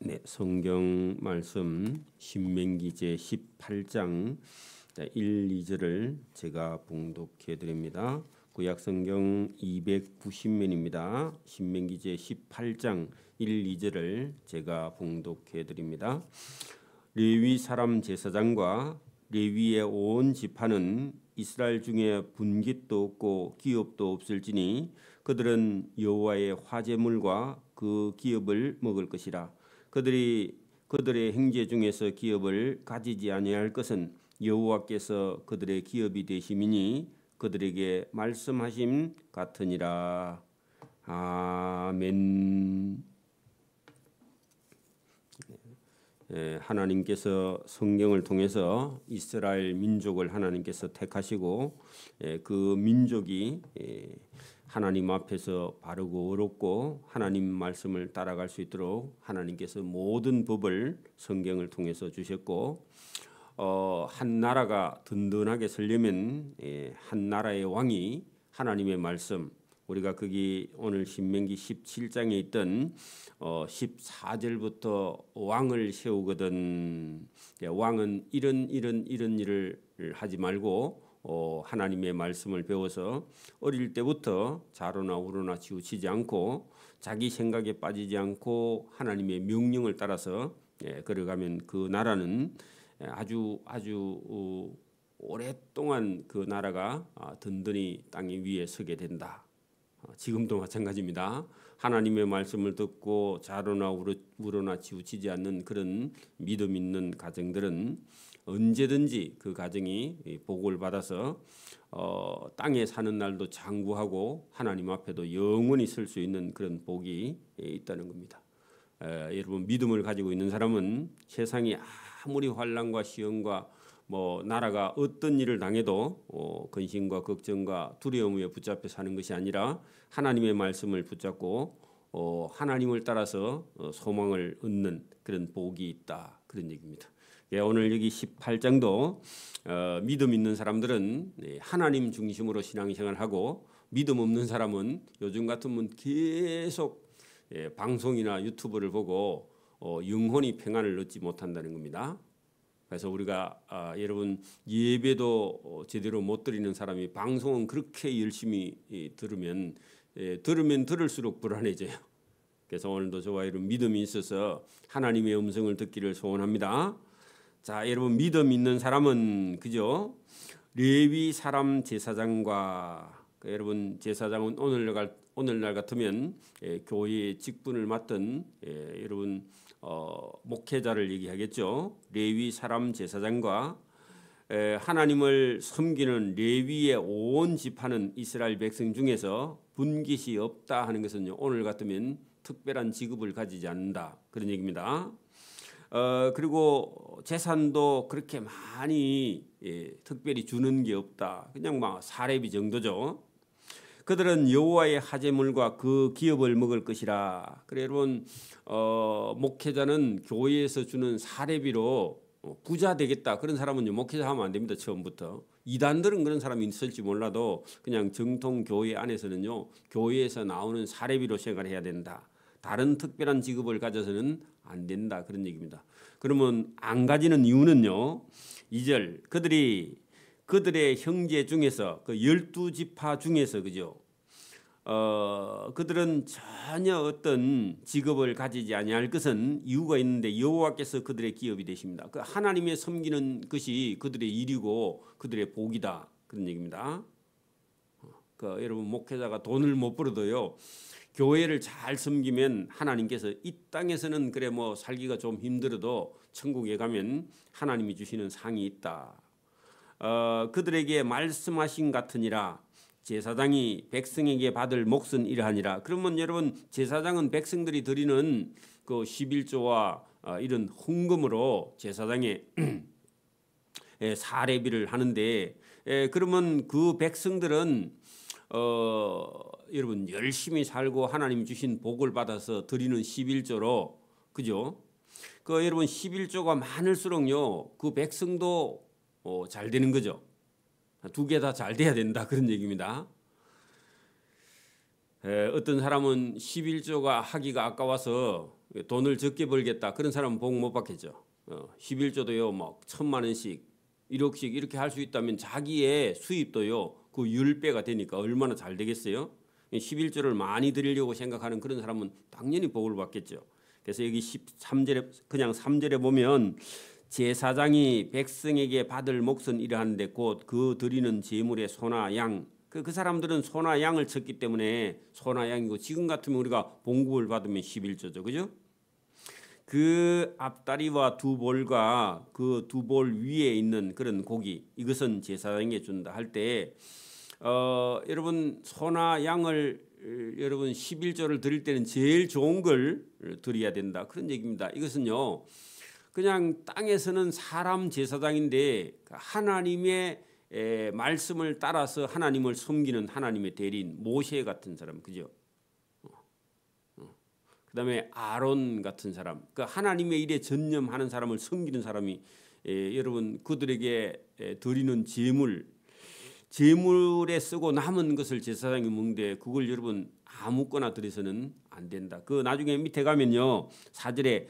네, 성경 말씀 신명기 제 18장 1, 2절을 제가 봉독해 드립니다. 구약 성경 290면입니다. 신명기 제 18장 1, 2절을 제가 봉독해 드립니다. 레위 사람 제사장과 레위의 온 지파는 이스라엘 중에 분깃도 없고 기업도 없을지니 그들은 여호와의 화제물과 그 기업을 먹을 것이라. 그들의 행제 중에서 기업을 가지지 아니할 것은 여호와께서 그들의 기업이 되심이니 그들에게 말씀하심 같으니라. 아멘. 하나님께서 성경을 통해서 이스라엘 민족을 하나님께서 택하시고 그 민족이 하나님 앞에서 바르고 의롭고 하나님 말씀을 따라갈 수 있도록 하나님께서 모든 법을 성경을 통해서 주셨고 한 나라가 든든하게 서려면 한 나라의 왕이 하나님의 말씀, 우리가 거기 오늘 신명기 17장에 있던 14절부터 왕을 세우거든. 왕은 이런 일을 하지 말고 하나님의 말씀을 배워서 어릴 때부터 좌로나 우로나 치우치지 않고 자기 생각에 빠지지 않고 하나님의 명령을 따라서 걸어가면 그 나라는 아주 오랫동안 그 나라가 든든히 땅 위에 서게 된다. 지금도 마찬가지입니다. 하나님의 말씀을 듣고 좌로나 우로나 치우치지 않는 그런 믿음 있는 가정들은 언제든지 그 가정이 복을 받아서 땅에 사는 날도 장구하고 하나님 앞에도 영원히 설 수 있는 그런 복이 있다는 겁니다. 여러분, 믿음을 가지고 있는 사람은 세상이 아무리 환난과 시험과 나라가 어떤 일을 당해도 근심과 걱정과 두려움에 붙잡혀 사는 것이 아니라 하나님의 말씀을 붙잡고 하나님을 따라서 소망을 얻는 그런 복이 있다, 그런 얘기입니다. 오늘 여기 18장도 믿음 있는 사람들은 하나님 중심으로 신앙생활을 하고, 믿음 없는 사람은 요즘 같으면 계속 방송이나 유튜브를 보고 영혼이 평안을 얻지 못한다는 겁니다. 그래서 우리가 여러분, 예배도 제대로 못 드리는 사람이 방송은 그렇게 열심히 들으면 들을수록 불안해져요. 그래서 오늘도 저와 여러분 믿음이 있어서 하나님의 음성을 듣기를 소원합니다. 자, 여러분, 믿음 있는 사람은 그죠? 레위 사람 제사장과 여러분, 제사장은 오늘날 같으면 교회의 직분을 맡던 여러분 목회자를 얘기하겠죠. 레위 사람 제사장과 하나님을 섬기는 레위의 온 지파는 이스라엘 백성 중에서 분깃이 없다 하는 것은요, 오늘 같으면 특별한 직업을 가지지 않는다, 그런 얘기입니다. 그리고 재산도 그렇게 많이 특별히 주는 게 없다. 그냥 사례비 정도죠. 그들은 여호와의 화제물과 그 기업을 먹을 것이라. 그래 여러분, 목회자는 교회에서 주는 사례비로 부자 되겠다, 그런 사람은 목회자 하면 안 됩니다. 처음부터. 이단들은 그런 사람이 있을지 몰라도 그냥 정통 교회 안에서는요, 교회에서 나오는 사례비로 생활해야 된다. 다른 특별한 직업을 가져서는 안 된다, 그런 얘기입니다. 그러면 안 가지는 이유는요, 2절, 그들의 형제 중에서 그 12지파 중에서 그죠? 그들은 전혀 어떤 직업을 가지지 아니할 것은 이유가 있는데 여호와께서 그들의 기업이 되십니다. 그 하나님의 섬기는 것이 그들의 일이고 그들의 복이다, 그런 얘기입니다. 여러분, 목회자가 돈을 못 벌어도요, 교회를 잘 섬기면 하나님께서 이 땅에서는 그래 살기가 좀 힘들어도 천국에 가면 하나님이 주시는 상이 있다. 그들에게 말씀하신 같으니라. 제사장이 백성에게 받을 몫은 이러하니라. 그러면 여러분, 제사장은 백성들이 드리는 그 11조와 이런 헌금으로 제사장의 사례비를 하는데, 그러면 그 백성들은 여러분 열심히 살고 하나님 주신 복을 받아서 드리는 11조로, 그죠? 여러분 11조가 많을수록요, 그 백성도 잘 되는 거죠. 두 개 다 잘 돼야 된다, 그런 얘기입니다. 어떤 사람은 11조가 하기가 아까워서 돈을 적게 벌겠다 그런 사람은 복 못 받겠죠. 11조도요 뭐 1,000만 원씩 1억씩 이렇게 할 수 있다면 자기의 수입도요 그 10배가 되니까 얼마나 잘 되겠어요. 11조를 많이 드리려고 생각하는 그런 사람은 당연히 복을 받겠죠. 그래서 여기 13절에 그냥 3절에 보면 제사장이 백성에게 받을 몫은 이러한데 곧 그 드리는 제물의 소나 양 그 사람들은 소나 양을 쳤기 때문에 소나 양이고 지금 같으면 우리가 봉급을 받으면 11조죠. 그죠? 그 앞다리와 두 볼과 그 두 볼 위에 있는 그런 고기 이것은 제사장에게 준다 할 때 여러분 소나 양을 여러분 11조를 드릴 때는 제일 좋은 걸 드려야 된다 그런 얘기입니다. 이것은요 그냥 땅에서는 사람 제사장인데 하나님의 말씀을 따라서 하나님을 섬기는 하나님의 대리인 모세 같은 사람 그죠? 그다음에 아론 같은 사람, 그 하나님의 일에 전념하는 사람을 섬기는 사람이 여러분 그들에게 드리는 제물에 쓰고 남은 것을 제사장이 먹는데 그걸 여러분 아무거나 드려서는 안 된다. 그 나중에 밑에 가면요 4절에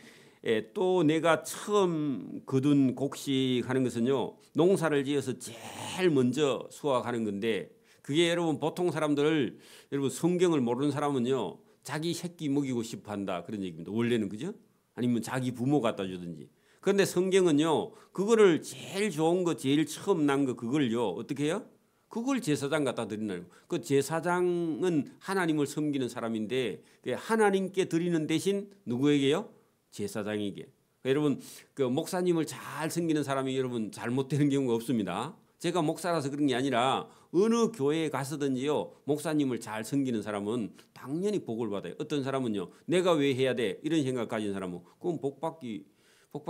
또 내가 처음 거둔 곡식 하는 것은요 농사를 지어서 제일 먼저 수확하는 건데 그게 여러분 보통 사람들 여러분 성경을 모르는 사람은요 자기 새끼 먹이고 싶어 한다 그런 얘기입니다. 원래는 그죠? 아니면 자기 부모 갖다 주든지. 그런데 성경은요 그거를 제일 좋은 거 제일 처음 난 거 그걸요 어떻게 해요? 그걸 제사장 갖다 드리는 그 제사장은 하나님을 섬기는 사람인데 하나님께 드리는 대신 누구에게요? 제사장에게. 여러분 그 목사님을 잘 섬기는 사람이 여러분 잘못되는 경우가 없습니다. 제가 목사라서 그런 게 아니라 어느 교회에 가서든지요 목사님을 잘 섬기는 사람은 당연히 복을 받아요. 어떤 사람은요 내가 왜 해야 돼 이런 생각 가진 사람은 그건 복받기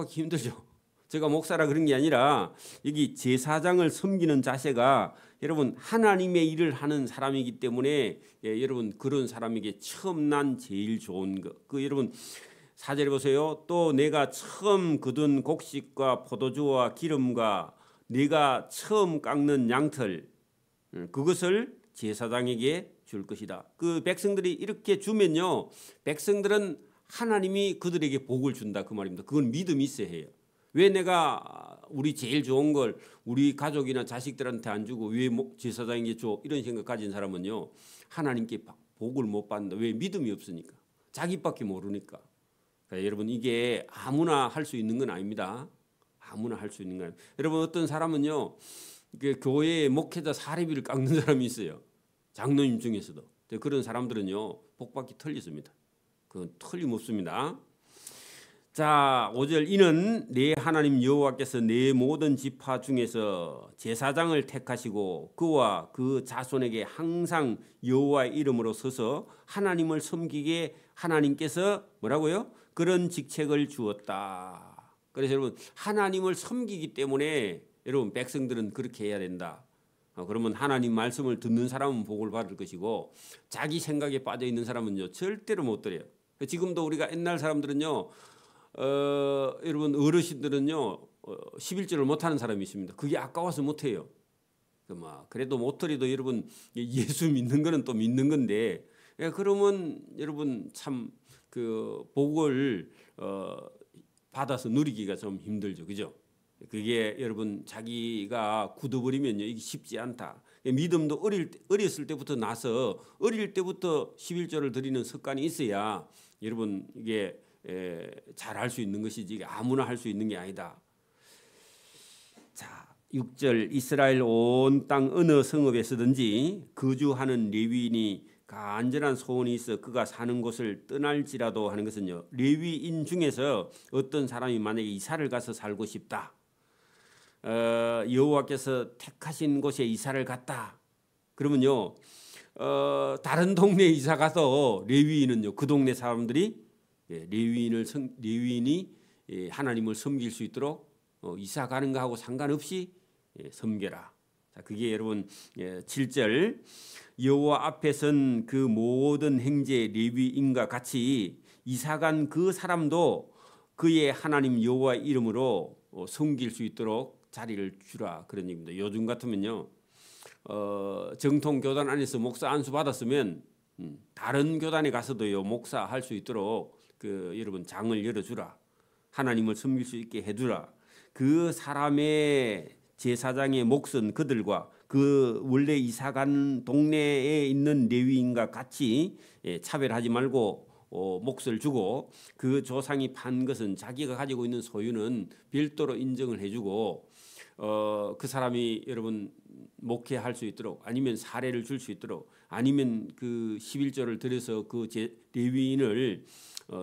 힘들죠. 제가 목사라 그런 게 아니라 여기 제사장을 섬기는 자세가 여러분 하나님의 일을 하는 사람이기 때문에 여러분 그런 사람에게 처음 난 제일 좋은 거 그 여러분 4절에 보세요. 또 내가 처음 거둔 곡식과 포도주와 기름과 네가 처음 깎는 양털 그것을 제사장에게 줄 것이다. 그 백성들이 이렇게 주면요 백성들은 하나님이 그들에게 복을 준다 그 말입니다. 그건 믿음이 있어야 해요. 왜 내가 우리 제일 좋은 걸 우리 가족이나 자식들한테 안 주고 왜 제사장에게 줘 이런 생각 가진 사람은요 하나님께 복을 못 받는다. 왜? 믿음이 없으니까. 자기밖에 모르니까. 그러니까 여러분 이게 아무나 할 수 있는 건 아닙니다. 아무나 할 수 있는 거 아닙니다. 여러분 어떤 사람은요 교회에 목회자 사례비를 깎는 사람이 있어요. 장로님 중에서도. 그런 사람들은요 복받기 틀렸습니다. 그건 틀림없습니다. 자 5절 이는 내 하나님 여호와께서 내 모든 지파 중에서 제사장을 택하시고 그와 그 자손에게 항상 여호와의 이름으로 서서 하나님을 섬기게 하나님께서 뭐라고요? 그런 직책을 주었다. 그래서 여러분 하나님을 섬기기 때문에 여러분 백성들은 그렇게 해야 된다. 그러면 하나님 말씀을 듣는 사람은 복을 받을 것이고 자기 생각에 빠져 있는 사람은요 절대로 못 드려요. 지금도 우리가 옛날 사람들은요 여러분 어르신들은요 11조를 못하는 사람이 있습니다. 그게 아까워서 못해요. 그래도 못드려도 여러분 예수 믿는 거는 또 믿는 건데 그러면 여러분 참 그 복을 받아서 누리기가 좀 힘들죠. 그죠? 그게 여러분 자기가 굳어버리면요 이게 쉽지 않다. 믿음도 어렸을 때부터 나서 어릴 때부터 11조를 드리는 습관이 있어야 여러분 이게 잘할 수 있는 것이지 이게 아무나 할 수 있는 게 아니다. 자 6절 이스라엘 온 땅 어느 성읍에서든지 거주하는 레위인이 간절한 소원이 있어 그가 사는 곳을 떠날지라도 하는 것은요 레위인 중에서 어떤 사람이 만약에 이사를 가서 살고 싶다. 여호와께서 택하신 곳에 이사를 갔다. 그러면요 다른 동네에 이사 가서 레위인은요 그 동네 사람들이 레위인이 하나님을 섬길 수 있도록 이사 가는 거하고 상관없이 섬겨라. 자, 그게 여러분 7절 여호와 앞에 선 그 모든 행제 레위인과 같이 이사간 그 사람도 그의 하나님 여호와의 이름으로 섬길 수 있도록 자리를 주라 그런 얘기입니다. 요즘 같으면요 정통 교단 안에서 목사 안수 받았으면 다른 교단에 가서도요 목사 할 수 있도록 여러분 장을 열어주라. 하나님을 섬길 수 있게 해주라. 그 사람의 제사장의 몫은 그들과 그 원래 이사간 동네에 있는 레위인과 같이 차별하지 말고 몫을 주고 그 조상이 판 것은 자기가 가지고 있는 소유는 별도로 인정을 해주고 그 사람이 여러분 목회할 수 있도록 아니면 사례를 줄 수 있도록 아니면 그 11조를 들여서 그 레위인을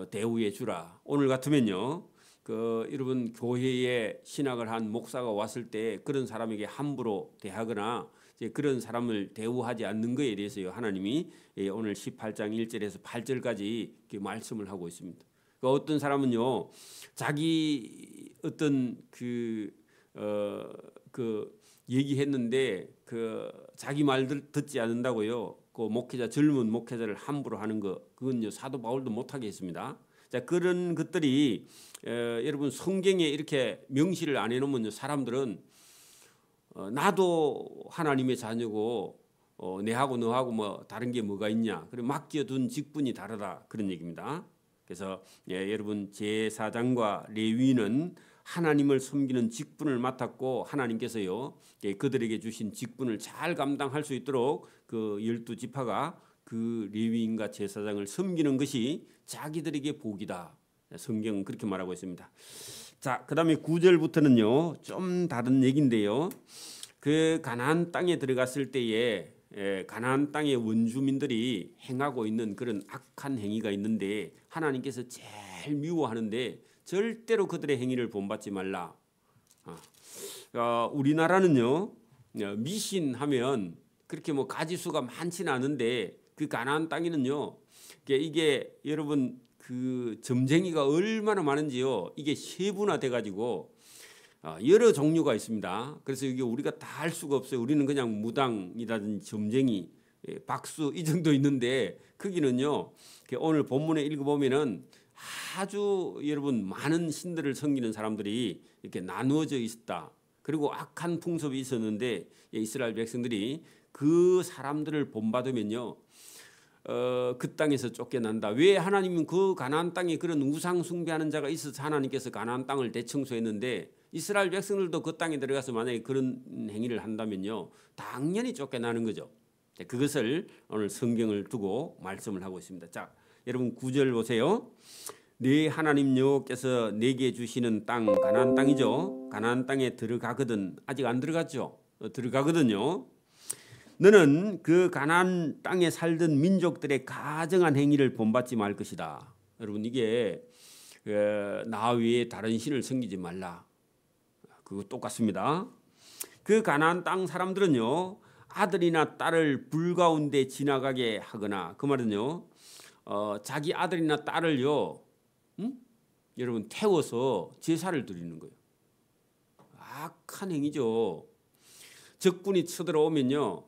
대우해 주라. 오늘 같으면요. 여러분 교회에 신학을 한 목사가 왔을 때 그런 사람에게 함부로 대하거나 그런 사람을 대우하지 않는 것에 대해서요. 하나님이 오늘 18장 1절에서 8절까지 이렇게 말씀을 하고 있습니다. 어떤 사람은요. 자기 어떤 얘기했는데 자기 말 듣지 않는다고요. 그 젊은 목회자를 함부로 하는 거 그건요. 사도 바울도 못하게 했습니다. 자, 그런 것들이 여러분 성경에 이렇게 명시를 안 해놓으면 사람들은 나도 하나님의 자녀고 내하고 너하고 뭐 다른 게 뭐가 있냐. 그리고 맡겨둔 직분이 다르다 그런 얘기입니다. 그래서 여러분 제사장과 레위인은 하나님을 섬기는 직분을 맡았고 하나님께서요 그들에게 주신 직분을 잘 감당할 수 있도록 그 12지파가 그 레위인과 제사장을 섬기는 것이 자기들에게 복이다. 성경은 그렇게 말하고 있습니다. 자, 그다음에 9절부터는요 좀 다른 얘기인데요. 그 가나안 땅에 들어갔을 때에 가나안 땅의 원주민들이 행하고 있는 그런 악한 행위가 있는데 하나님께서 제일 미워하는데 절대로 그들의 행위를 본받지 말라. 우리나라는요 미신하면 그렇게 뭐 가지수가 많지는 않은데 그 가나안 땅에는요 이게 여러분 그 점쟁이가 얼마나 많은지요. 이게 세분화돼 가지고 여러 종류가 있습니다. 그래서 이게 우리가 다 할 수가 없어요. 우리는 그냥 무당이라든지 점쟁이, 박수 이 정도 있는데 거기는요. 오늘 본문에 읽어보면은 아주 여러분 많은 신들을 섬기는 사람들이 이렇게 나누어져 있었다. 그리고 악한 풍습이 있었는데 이스라엘 백성들이 그 사람들을 본받으면요. 그 땅에서 쫓겨난다. 왜 하나님은 그 가나안 땅에 그런 우상 숭배하는 자가 있어서 하나님께서 가나안 땅을 대청소했는데 이스라엘 백성들도 그 땅에 들어가서 만약에 그런 행위를 한다면요. 당연히 쫓겨나는 거죠. 그것을 오늘 성경을 두고 말씀을 하고 있습니다. 자, 여러분 9절 보세요. 네 하나님 여호와께서 내게 주시는 땅 가나안 땅이죠. 가나안 땅에 들어가거든. 아직 안 들어갔죠. 들어가거든요. 너는 그 가나안 땅에 살던 민족들의 가증한 행위를 본받지 말 것이다. 여러분 이게 나 외에 다른 신을 섬기지 말라. 그거 똑같습니다. 그 가나안 땅 사람들은요. 아들이나 딸을 불 가운데 지나가게 하거나 그 말은요. 자기 아들이나 딸을요. 여러분 태워서 제사를 드리는 거예요. 악한 행위죠. 적군이 쳐들어오면요.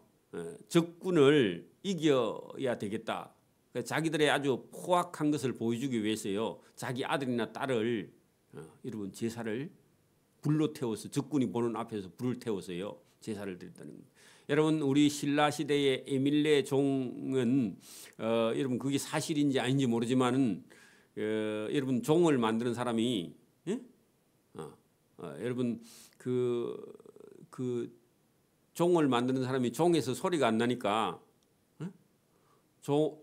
적군을 이겨야 되겠다. 자기들의 아주 포악한 것을 보여주기 위해서요. 자기 아들이나 딸을 여러분 제사를 불로 태워서 적군이 보는 앞에서 불을 태워서요. 제사를 드렸다는 겁니다. 여러분 우리 신라 시대의 에밀레 종은 여러분 그게 사실인지 아닌지 모르지만은 여러분 종을 만드는 사람이 여러분 그 종을 만드는 사람이 종에서 소리가 안 나니까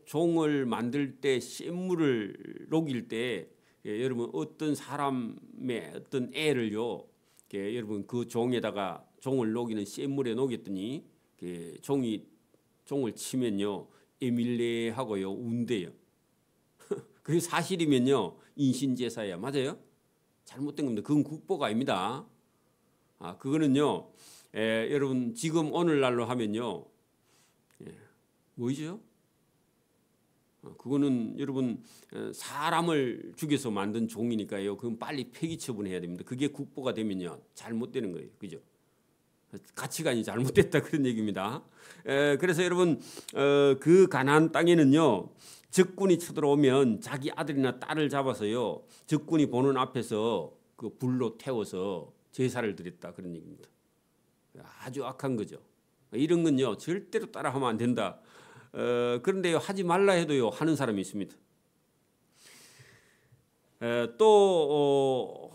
종을 만들 때 샘물을 녹일 때 여러분 어떤 사람의 어떤 애를요 여러분 그 종에다가 종을 녹이는 샘물에 녹였더니 종을 치면요 에밀레하고요 운대요. 그게 사실이면요 인신제사야. 맞아요? 잘못된 겁니다. 그건 국보가 아닙니다. 그거는요 여러분 지금 오늘날로 하면요 뭐죠? 그거는 여러분 사람을 죽여서 만든 종이니까요. 그건 빨리 폐기 처분해야 됩니다. 그게 국보가 되면요 잘못되는 거예요. 그죠? 가치관이 잘못됐다 그런 얘기입니다. 그래서 여러분 그 가나안 땅에는요 적군이 쳐들어오면 자기 아들이나 딸을 잡아서요 적군이 보는 앞에서 그 불로 태워서 제사를 드렸다 그런 얘기입니다. 아주 악한 거죠. 이런 건요 절대로 따라하면 안 된다. 그런데요 하지 말라 해도요 하는 사람이 있습니다. 또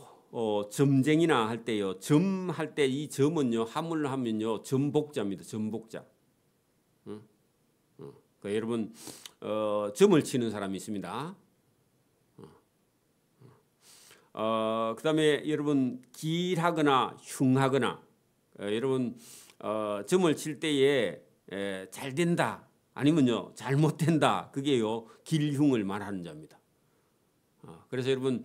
점쟁이나 할 때요. 점할 때 이 점은요. 한문을 하면요. 점복자입니다. 점복자. 그러니까 여러분 점을 치는 사람이 있습니다. 그다음에 여러분 길하거나 흉하거나 여러분 점을 칠 때에 잘 된다 아니면요 잘못된다 그게요 길흉을 말하는 자입니다. 그래서 여러분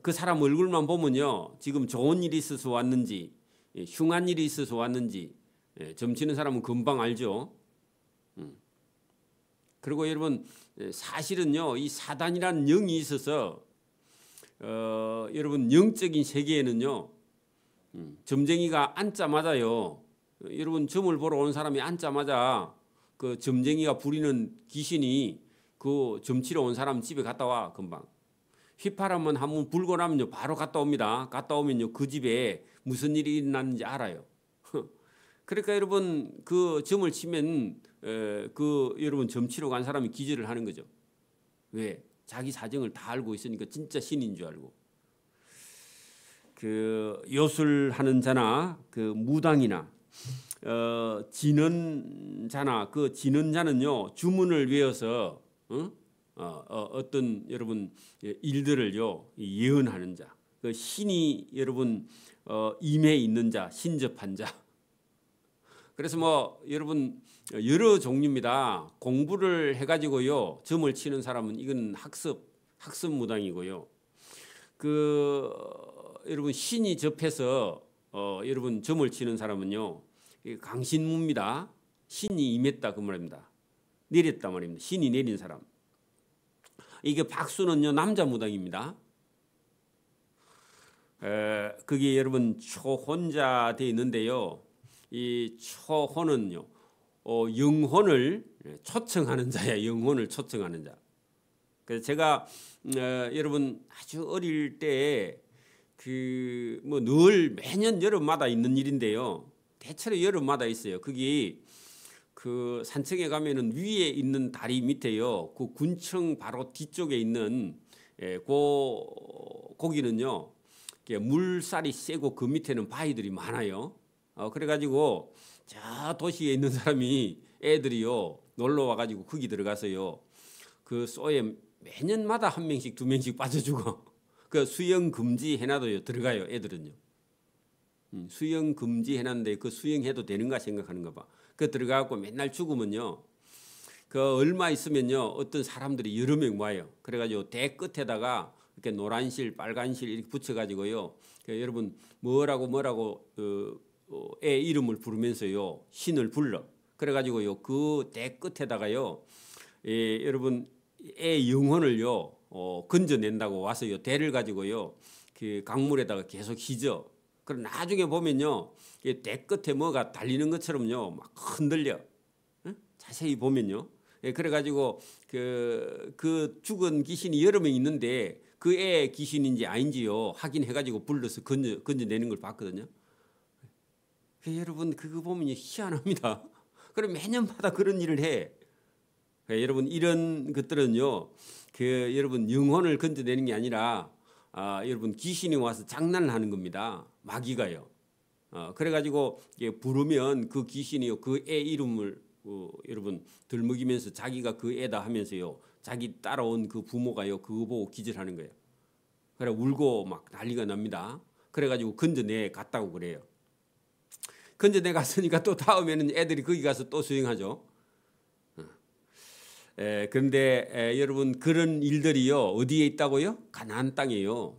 그 사람 얼굴만 보면요 지금 좋은 일이 있어서 왔는지 흉한 일이 있어서 왔는지 점 치는 사람은 금방 알죠. 그리고 여러분 사실은요 이 사단이라는 영이 있어서 여러분 영적인 세계에는요 점쟁이가 앉자마자요 여러분 점을 보러 온 사람이 앉자마자 그 점쟁이가 부리는 귀신이 그 점치러 온 사람 집에 갔다 와 금방. 휘파람만 한번 불고 나면요 바로 갔다 옵니다. 갔다 오면요 그 집에 무슨 일이 일어났는지 알아요. 그러니까 여러분 그 점을 치면 그 여러분 점치러 간 사람이 기절을 하는 거죠. 왜? 자기 사정을 다 알고 있으니까 진짜 신인 줄 알고. 그 요술하는 자나 그 무당이나 지는 자나 그 지는 자는요 주문을 외워서 어떤 여러분 일들을요 예언하는 자, 그 신이 여러분 임해 있는 자, 신접한 자. 그래서 뭐 여러분 여러 종류입니다. 공부를 해가지고요 점을 치는 사람은 이건 학습 무당이고요. 그 여러분 신이 접해서 여러분 점을 치는 사람은요 강신무입니다. 신이 임했다 그 말입니다. 내렸다 말입니다. 신이 내린 사람. 이게 박수는요 남자 무당입니다. 그게 여러분 초혼자 돼 있는데요. 이 초혼은요 영혼을 초청하는 자야. 영혼을 초청하는 자. 그래서 제가 여러분 아주 어릴 때 그 뭐 늘 매년 여름마다 있는 일인데요. 대체로 여름마다 있어요. 그게 그 산청에 가면은 위에 있는 다리 밑에요. 그 군청 바로 뒤쪽에 있는 거기는요. 물살이 세고 그 밑에는 바위들이 많아요. 그래가지고 저 도시에 있는 사람이 애들이요 놀러 와가지고 거기 들어가서요 그 쏘에 매년마다 한 명씩 두 명씩 빠져주고 그 수영 금지 해놔도요 들어가요 애들은요. 수영 금지 해놨는데 그 수영해도 되는가 생각하는가 봐. 그 들어가고 맨날 죽으면요 그 얼마 있으면요 어떤 사람들이 여러 명 와요. 그래가지고 대 끝에다가 이렇게 노란실 빨간실 이렇게 붙여가지고요 여러분 뭐라고 애 이름을 부르면서요 신을 불러. 그래가지고요 그 대 끝에다가요 여러분 애 영혼을요 건져낸다고 와서요 대를 가지고요 그 강물에다가 계속 휘저. 그럼 나중에 보면요 대 끝에 뭐가 달리는 것처럼요 막 흔들려. 자세히 보면요. 그래가지고 그 죽은 귀신이 여러 명 있는데 그 애 귀신인지 아닌지요 확인해가지고 불러서 건져내는 걸 봤거든요. 여러분 그거 보면 희한합니다. 그럼 매년마다 그런 일을 해. 여러분 이런 것들은요 여러분 영혼을 건져내는 게 아니라 여러분 귀신이 와서 장난을 하는 겁니다. 마귀가요. 그래가지고 부르면 그 귀신이요 그 애 이름을 여러분 들먹이면서 자기가 그 애다 하면서요 자기 따라온 그 부모가요 그거 보고 기절하는 거예요. 그래 울고 막 난리가 납니다. 그래가지고 건져내 갔다고 그래요. 건져내 갔으니까 또 다음에는 애들이 거기 가서 또 수행하죠. 그런데 여러분 그런 일들이요 어디에 있다고요? 가나안 땅이에요.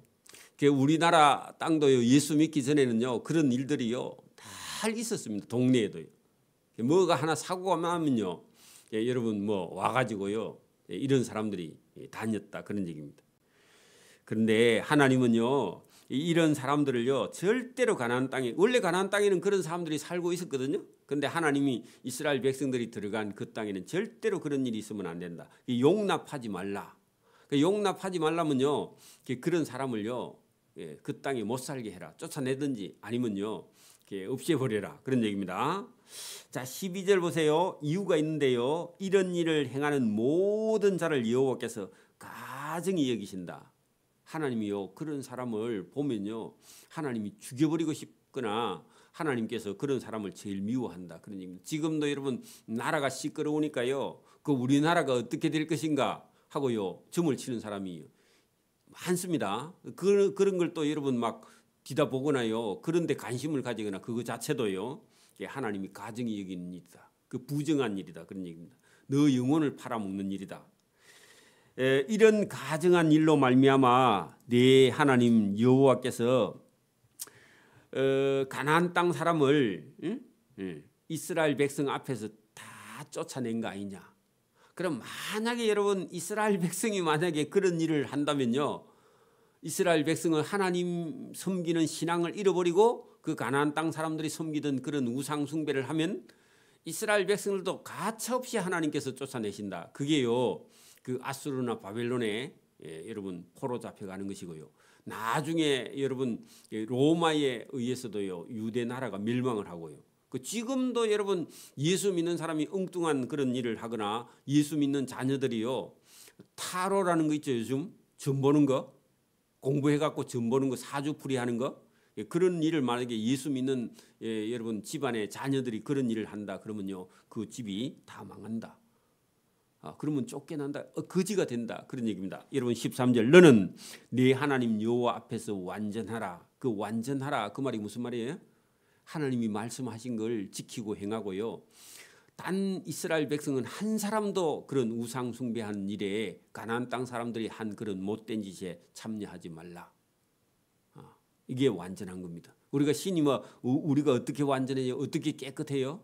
우리나라 땅도요 예수 믿기 전에는요 그런 일들이요 다 있었습니다. 동네에도요. 뭐가 하나 사고가 나면요 여러분 뭐 와가지고요 이런 사람들이 다녔다 그런 얘기입니다. 그런데 하나님은요 이런 사람들을요 절대로 가나안 땅에 원래 가나안 땅에는 그런 사람들이 살고 있었거든요. 그런데 하나님이 이스라엘 백성들이 들어간 그 땅에는 절대로 그런 일이 있으면 안 된다. 용납하지 말라. 용납하지 말라면요 그런 사람을요 그 땅에 못 살게 해라. 쫓아내든지 아니면요 없애버려라 그런 얘기입니다. 자 12절 보세요. 이유가 있는데요. 이런 일을 행하는 모든 자를 여호와께서 가증히 여기신다. 하나님이요 그런 사람을 보면요 하나님이 죽여버리고 싶거나 하나님께서 그런 사람을 제일 미워한다. 그런 얘기입니다. 지금도 여러분 나라가 시끄러우니까요 그 우리나라가 어떻게 될 것인가 하고요 점을 치는 사람이 많습니다. 그런 걸 또 여러분 막 뒤다 보거나요 그런데 관심을 가지거나 그거 자체도요 하나님이 가증히 여기는 일이다. 그 부정한 일이다. 그런 얘기입니다. 너 영혼을 팔아먹는 일이다. 이런 가증한 일로 말미암아 네 하나님 여호와께서 가나안 땅 사람을 이스라엘 백성 앞에서 다 쫓아낸 거 아니냐. 그럼 만약에 여러분 이스라엘 백성이 만약에 그런 일을 한다면요 이스라엘 백성은 하나님 섬기는 신앙을 잃어버리고 그 가나안 땅 사람들이 섬기던 그런 우상 숭배를 하면 이스라엘 백성들도 가차없이 하나님께서 쫓아내신다. 그게요 그 아수르나 바벨론에 여러분 포로 잡혀가는 것이고요. 나중에 여러분 로마에 의해서도요 유대 나라가 멸망을 하고요. 그 지금도 여러분 예수 믿는 사람이 엉뚱한 그런 일을 하거나 예수 믿는 자녀들이요 타로라는 거 있죠. 요즘 점 보는 거 공부해갖고 점 보는 거 사주풀이 하는 거 그런 일을 만약에 예수 믿는 여러분 집안의 자녀들이 그런 일을 한다 그러면요 그 집이 다 망한다. 그러면 쫓겨난다. 거지가 된다. 그런 얘기입니다. 여러분 13절 너는 네 하나님 여호와 앞에서 완전하라. 그 완전하라 그 말이 무슨 말이에요? 하나님이 말씀하신 걸 지키고 행하고요. 단 이스라엘 백성은 한 사람도 그런 우상 숭배하는 일에 가나안 땅 사람들이 한 그런 못된 짓에 참여하지 말라. 이게 완전한 겁니다. 우리가 신이 우리가 어떻게 완전해요? 어떻게 깨끗해요?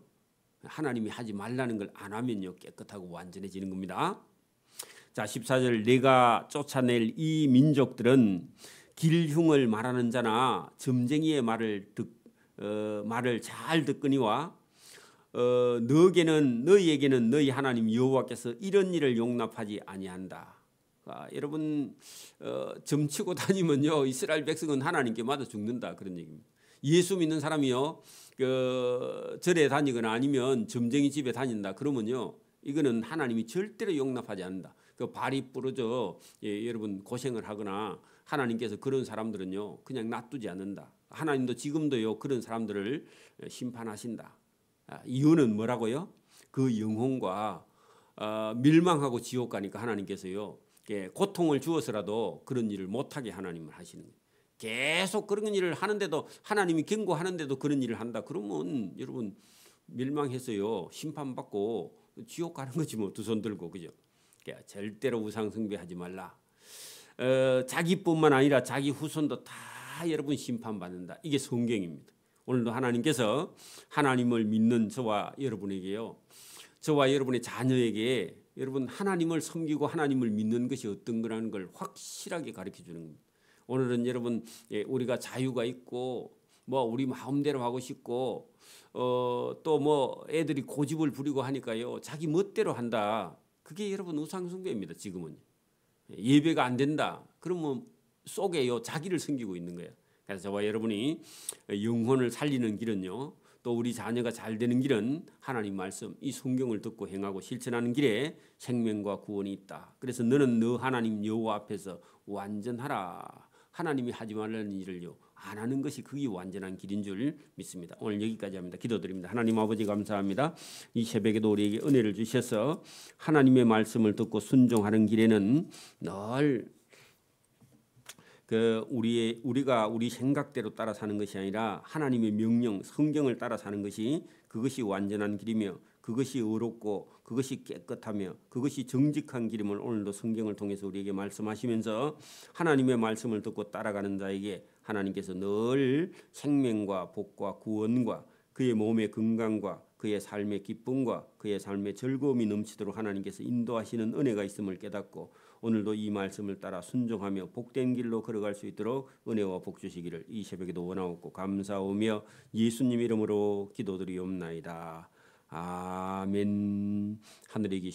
하나님이 하지 말라는 걸 안 하면요 깨끗하고 완전해지는 겁니다. 자 14절 내가 쫓아낼 이 민족들은 길흉을 말하는 자나 점쟁이의 말을 잘 듣거니와 너희에게는 너희 하나님 여호와께서 이런 일을 용납하지 아니한다. 여러분 점치고 다니면요 이스라엘 백성은 하나님께 맞아 죽는다 그런 얘기입니다. 예수 믿는 사람이요 절에 다니거나 아니면 점쟁이 집에 다닌다 그러면요 이거는 하나님이 절대로 용납하지 않는다. 그 발이 부러져 여러분 고생을 하거나 하나님께서 그런 사람들은요 그냥 놔두지 않는다. 하나님도 지금도요 그런 사람들을 심판하신다. 이유는 뭐라고요? 그 영혼과 멸망하고 지옥 가니까 하나님께서요 고통을 주어서라도 그런 일을 못하게 하나님을 하시는 거예요. 계속 그런 일을 하는데도 하나님이 경고하는데도 그런 일을 한다. 그러면 여러분 멸망해서요 심판받고 지옥 가는 거지 뭐 두 손 들고 그죠? 그러니까 절대로 우상 숭배하지 말라. 자기뿐만 아니라 자기 후손도 다 여러분 심판받는다. 이게 성경입니다. 오늘도 하나님께서 하나님을 믿는 저와 여러분에게요. 저와 여러분의 자녀에게 여러분 하나님을 섬기고 하나님을 믿는 것이 어떤 거라는 걸 확실하게 가르쳐 주는 겁니다. 오늘은 여러분 우리가 자유가 있고 뭐 우리 마음대로 하고 싶고 또 뭐 애들이 고집을 부리고 하니까요 자기 멋대로 한다. 그게 여러분 우상 숭배입니다. 지금은 예배가 안 된다. 그러면 속에요 자기를 섬기고 있는 거예요. 그래서 저와 여러분이 영혼을 살리는 길은요 또 우리 자녀가 잘 되는 길은 하나님 말씀 이 성경을 듣고 행하고 실천하는 길에 생명과 구원이 있다. 그래서 너는 너 하나님 여호와 앞에서 완전하라. 하나님이 하지 말라는 일을요 안 하는 것이 그게 완전한 길인 줄 믿습니다. 오늘 여기까지 합니다. 기도드립니다. 하나님 아버지 감사합니다. 이 새벽에도 우리에게 은혜를 주셔서 하나님의 말씀을 듣고 순종하는 길에는 늘 우리가 우리 생각대로 따라 사는 것이 아니라 하나님의 명령 성경을 따라 사는 것이 그것이 완전한 길이며 그것이 의롭고 그것이 깨끗하며 그것이 정직한 길임을 오늘도 성경을 통해서 우리에게 말씀하시면서 하나님의 말씀을 듣고 따라가는 자에게 하나님께서 늘 생명과 복과 구원과 그의 몸의 건강과 그의 삶의 기쁨과 그의 삶의 즐거움이 넘치도록 하나님께서 인도하시는 은혜가 있음을 깨닫고 오늘도 이 말씀을 따라 순종하며 복된 길로 걸어갈 수 있도록 은혜와 복 주시기를 이 새벽에도 원하옵고 감사하며 예수님 이름으로 기도드리옵나이다. 아멘. 하늘에 계신